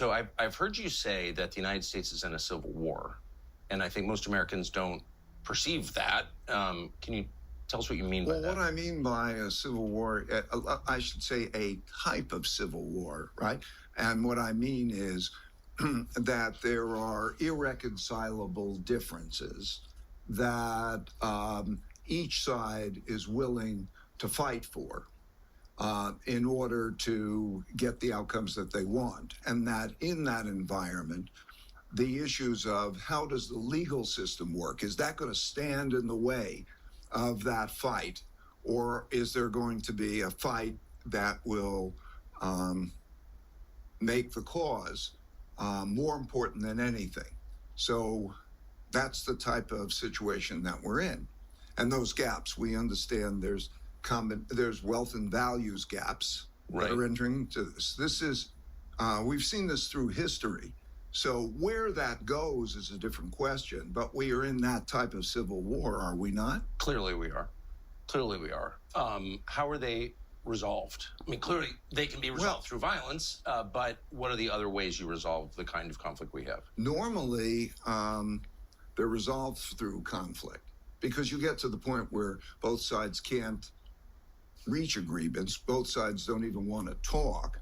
So I've heard you say that the United States is in a civil war, and I think most Americans don't perceive that. Can you tell us what you mean by that? Well, what I mean by a civil war, I should say a type of civil war, right? And what I mean is that there are irreconcilable differences that each side is willing to fight for in order to get the outcomes that they want. And that in that environment, the issues of how does the legal system work? Is that going to stand in the way of that fight? Or is there going to be a fight that will make the cause more important than anything? So that's the type of situation that we're in. And those gaps, we understand there's wealth and values gaps that are entering into this. This is, we've seen this through history. So where that goes is a different question, but we are in that type of civil war, are we not? Clearly we are. Clearly we are. How are they resolved? I mean, clearly they can be resolved through violence, but what are the other ways you resolve the kind of conflict we have? Normally, they're resolved through conflict because you get to the point where both sides can't reach agreements. Both sides don't even want to talk.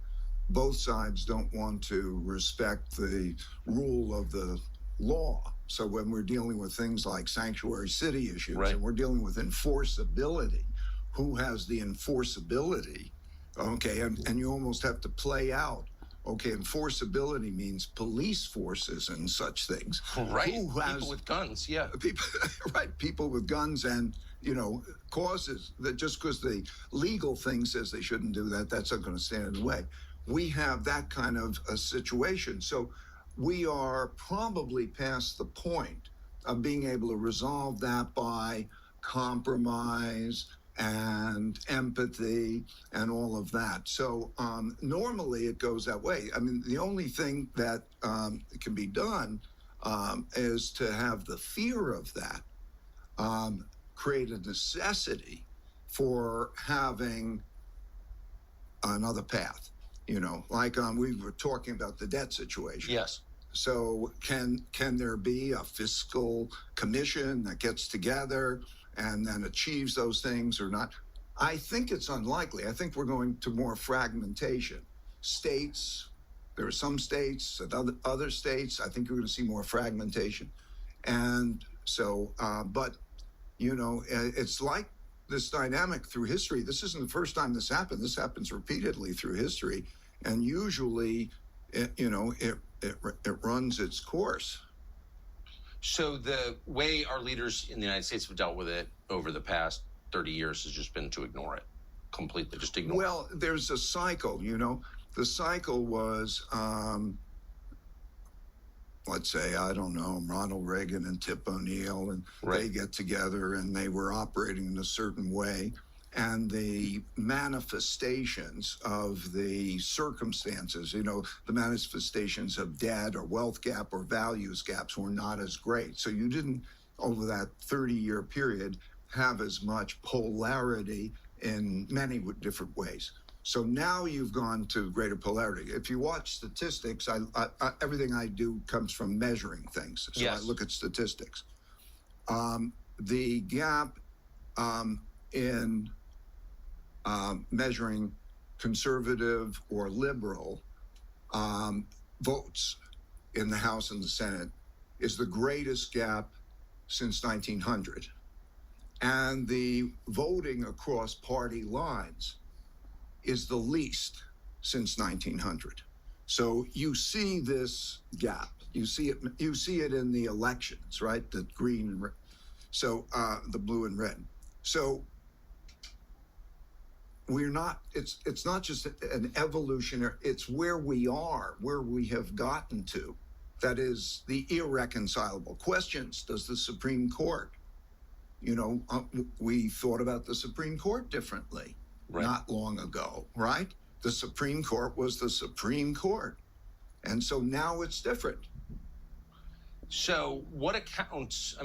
Both sides don't want to respect the rule of the law. So when we're dealing with things like sanctuary city issues and we're dealing with enforceability, who has the enforceability? Okay, and you almost have to play out. Okay, enforceability means police forces and such things. Right, people with guns, People with guns and, causes that just because the legal thing says they shouldn't do that, that's not going to stand in the way. We have that kind of a situation. So we are probably past the point of being able to resolve that by compromise and empathy and all of that. So normally it goes that way. I mean, the only thing that can be done is to have the fear of that create a necessity for having another path. Like we were talking about the debt situation. Yes. So can there be a fiscal commission that gets together and then achieves those things or not? I think it's unlikely. I think we're going to more fragmentation. States, there are some states and other states, I think you're going to see more fragmentation. And so, but, it's like this dynamic through history. This isn't the first time this happened. This happens repeatedly through history. And usually, it runs its course. So the way our leaders in the United States have dealt with it over the past 30 years has just been to ignore it completely, just ignore it. Well, there's a cycle, The cycle was, let's say, I don't know, Ronald Reagan and Tip O'Neill, and they get together and they were operating in a certain way. And the manifestations of the circumstances, the manifestations of debt or wealth gap or values gaps were not as great. So you didn't, over that 30-year period, have as much polarity in many different ways. So now you've gone to greater polarity. If you watch statistics, everything I do comes from measuring things. So I look at statistics. The gap in measuring conservative or liberal votes in the House and the Senate is the greatest gap since 1900. And the voting across party lines is the least since 1900. So you see this gap. You see it in the elections, right? The green and red. So the blue and red. So we're not, it's not just an evolutionary, it's where we are, where we have gotten to. That is the irreconcilable questions. Does the Supreme Court, we thought about the Supreme Court differently not long ago, right? The Supreme Court was the Supreme Court. And so now it's different. So what accounts,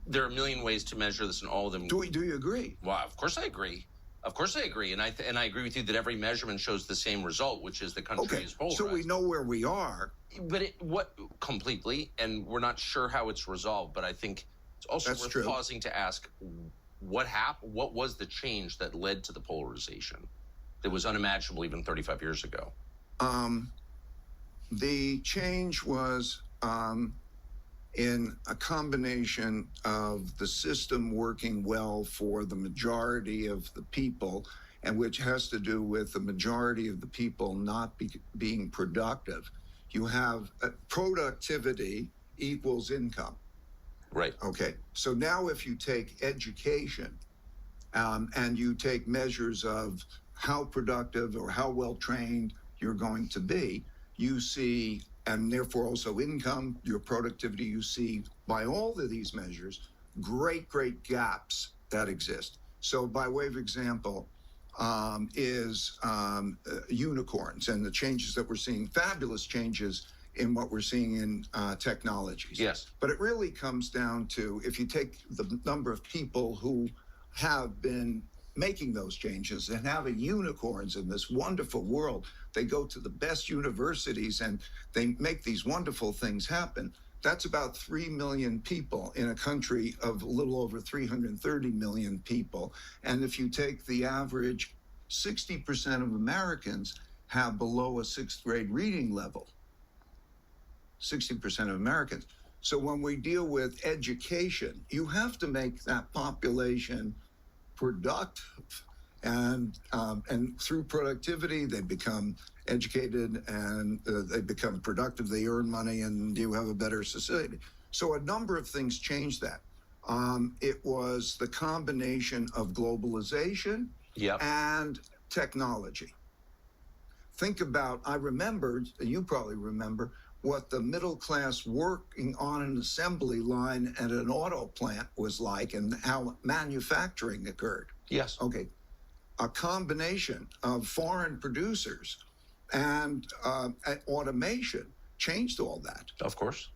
there are a million ways to measure this and all of them. Do you agree? Well, of course I agree. Of course, I agree, and I agree with you that every measurement shows the same result, which is the country Okay, is polarized. so we know where we are. But what completely, and we're not sure how it's resolved. But I think it's also That's worth true. pausing to ask what happened. What was the change that led to the polarization that was unimaginable even 35 years ago? The change was in a combination of the system working well for the majority of the people, and which has to do with the majority of the people not being productive. You have productivity equals income. Right. Okay. So now if you take education and you take measures of how productive or how well trained you're going to be, you see, and therefore also income, your productivity, you see by all of these measures, great gaps that exist. So by way of example, is unicorns and the changes that we're seeing, fabulous changes in what we're seeing in technologies. Yes. But it really comes down to, if you take the number of people who have been making those changes and having unicorns in this wonderful world, they go to the best universities and they make these wonderful things happen. That's about 3 million people in a country of a little over 330 million people. And if you take the average, 60% of Americans have below a 6th grade reading level. 60% of Americans. So when we deal with education, you have to make that population productive, and through productivity, they become educated and they become productive. They earn money, and you have a better society. So a number of things changed that. It was the combination of globalization and technology. Think about, I remembered, you probably remember, what the middle class working on an assembly line at an auto plant was like and how manufacturing occurred. Yes. Okay. A combination of foreign producers and automation changed all that. Of course.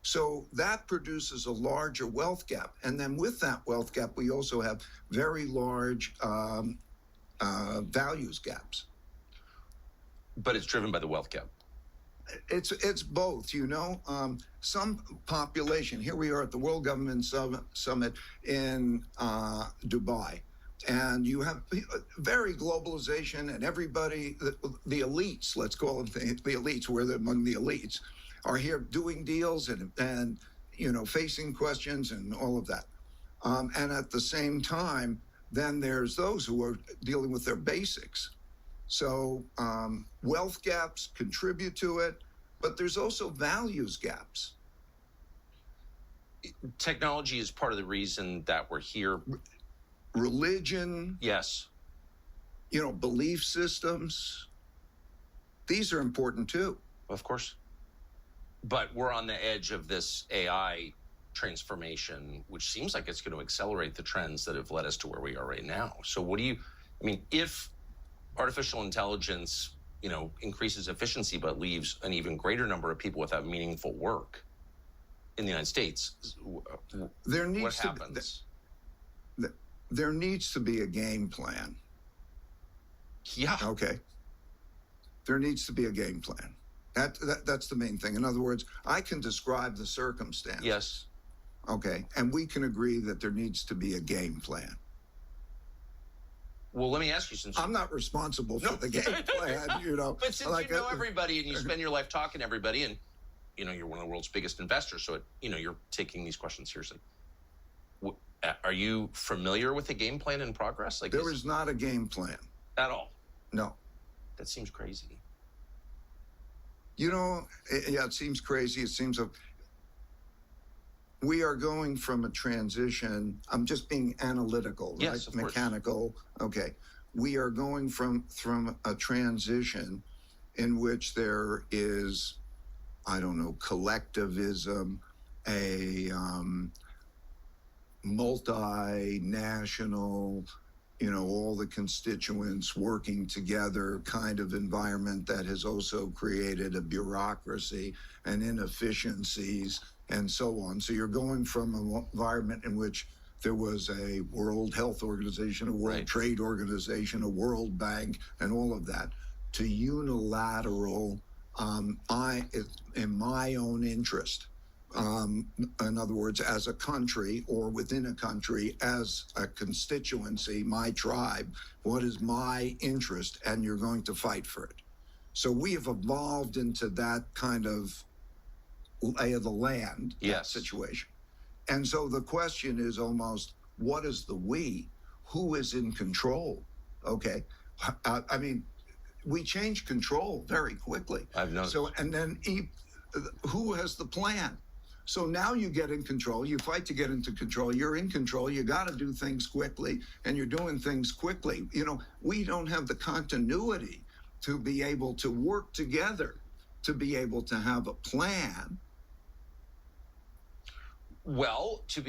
So that produces a larger wealth gap. And then with that wealth gap, we also have very large values gaps. But it's driven by the wealth gap. It's both, you know. Some population, here we are at the World Government Summit in Dubai, and you have very globalization, and everybody, the elites, let's call them the elites, we're among the elites, are here doing deals and you know, facing questions and all of that. And at the same time, then there's those who are dealing with their basics. So wealth gaps contribute to it, but there's also values gaps. Technology is part of the reason that we're here. Religion. Yes. You know, belief systems. These are important too. Of course. But we're on the edge of this AI transformation, which seems like it's going to accelerate the trends that have led us to where we are right now. So if artificial intelligence, you know, increases efficiency but leaves an even greater number of people without meaningful work in the United States, what happens? There needs to be a game plan. Yeah. Okay. There needs to be a game plan. That's the main thing. In other words, I can describe the circumstance. Yes. Okay. And we can agree that there needs to be a game plan. Well, let me ask you, since I'm not responsible for the game plan, you know. But since you know everybody and you spend your life talking to everybody, and you know you're one of the world's biggest investors, so you're taking these questions seriously. Are you familiar with the game plan in progress? Like, there is not a game plan at all. No. That seems crazy. You know, it seems crazy. It seems we are going from a transition. I'm just being analytical, right? Yes, of mechanical. Course. Okay. We are going from a transition in which there is, I don't know, collectivism, a multinational, you know, all the constituents working together kind of environment that has also created a bureaucracy and inefficiencies and so on. So you're going from an environment in which there was a World Health Organization, a World Right. Trade Organization, a World Bank, and all of that, to unilateral, in my own interest. In other words, as a country or within a country, as a constituency, my tribe, what is my interest? And you're going to fight for it. So we have evolved into that kind of lay of the land Yes. situation. And so the question is almost, what is the we? Who is in control? Okay. I mean, we change control very quickly. I've noticed. So, and then who has the plan? So now you get in control, you fight to get into control, you're in control, you got to do things quickly, and you're doing things quickly. You know, we don't have the continuity to be able to work together, to be able to have a plan. Well, to be